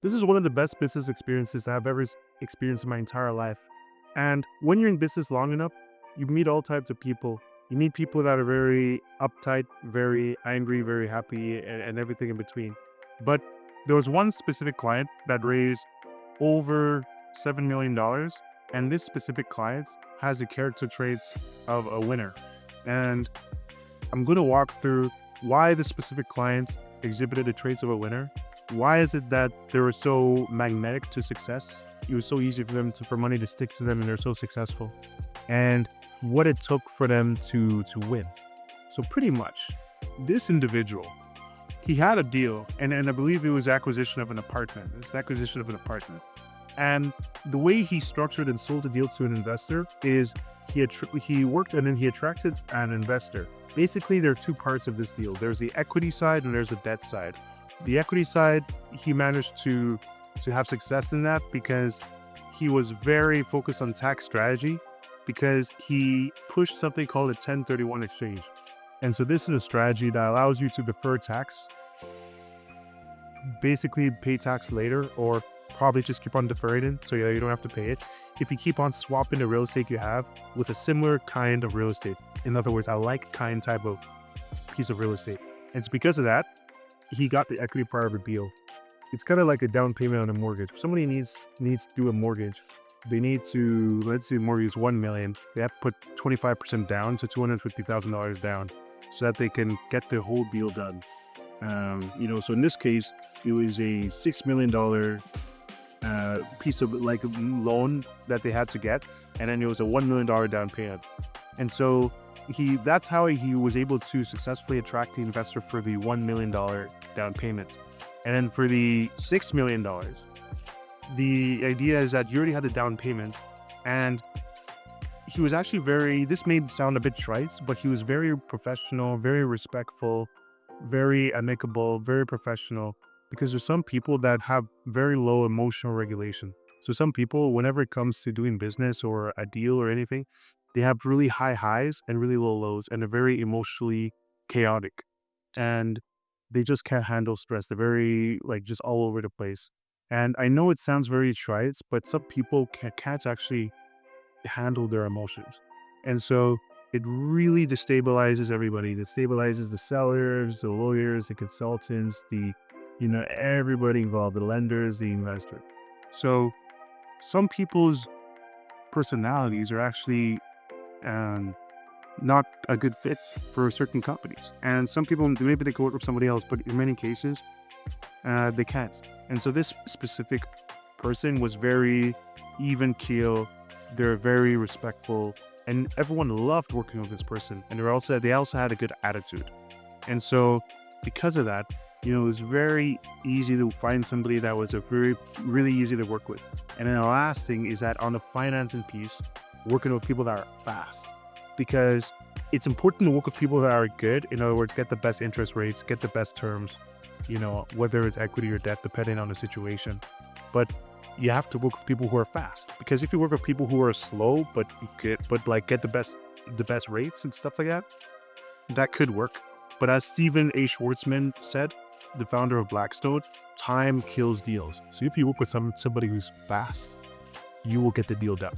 This is one of the best business experiences I've ever experienced in my entire life. And when you're in business long enough, you meet all types of people. You meet people that are very uptight, very angry, very happy, and everything in between. But there was one specific client that raised over $7 million. And this specific client has the character traits of a winner. And I'm going to walk through why the specific clients exhibited the traits of a winner. Why is it that they were so magnetic to success? It was so easy for them for money to stick to them, and they're so successful. And what it took for them to win. So pretty much, this individual, he had a deal, and I believe it was acquisition of an apartment. It's an acquisition of an apartment. And the way he structured and sold the deal to an investor is he worked and then he attracted an investor. Basically, there are two parts of this deal. There's the equity side and there's the debt side. The equity side, he managed to have success in that because he was very focused on tax strategy, because he pushed something called a 1031 exchange. And so this is a strategy that allows you to defer tax, basically pay tax later, or probably just keep on deferring it so you don't have to pay it if you keep on swapping the real estate you have with a similar kind of real estate. In other words, a like kind type of piece of real estate. And it's because of that, he got the equity part of the deal. It's kind of like a down payment on a mortgage. If somebody needs to do a mortgage, they need to, let's say the mortgage is 1 million. They have to put 25% down, so $250,000 down, so that they can get the whole deal done. So in this case, it was a $6 million piece of like loan that they had to get, and then it was a $1 million down payment. And so that's how he was able to successfully attract the investor for the $1 million down payment. And then for the $6 million, the idea is that you already had the down payment, and he was actually this may sound a bit trite, but he was very professional, very respectful, very amicable, very professional, because there's some people that have very low emotional regulation. So some people, whenever it comes to doing business or a deal or anything, they have really high highs and really low lows, and they're very emotionally chaotic. And they just can't handle stress. They're very just all over the place. And I know it sounds very trite, but some people can't actually handle their emotions. And so it really destabilizes everybody. It destabilizes the sellers, the lawyers, the consultants, everybody involved, the lenders, the investor. So some people's personalities are actually not a good fits for certain companies. And some people, maybe they can work with somebody else, but in many cases, they can't. And so this specific person was very even keel. They're very respectful, and everyone loved working with this person. And they also had a good attitude. And so because of that, it was very easy to find somebody that was really easy to work with. And then the last thing is that on the financing piece, working with people that are fast, because it's important to work with people that are good. In other words, get the best interest rates, get the best terms, whether it's equity or debt, depending on the situation. But you have to work with people who are fast, because if you work with people who are slow but get the best rates and stuff like that, that could work. But as Stephen A. Schwartzman said, the founder of Blackstone, time kills deals. So if you work with somebody who's fast, you will get the deal done.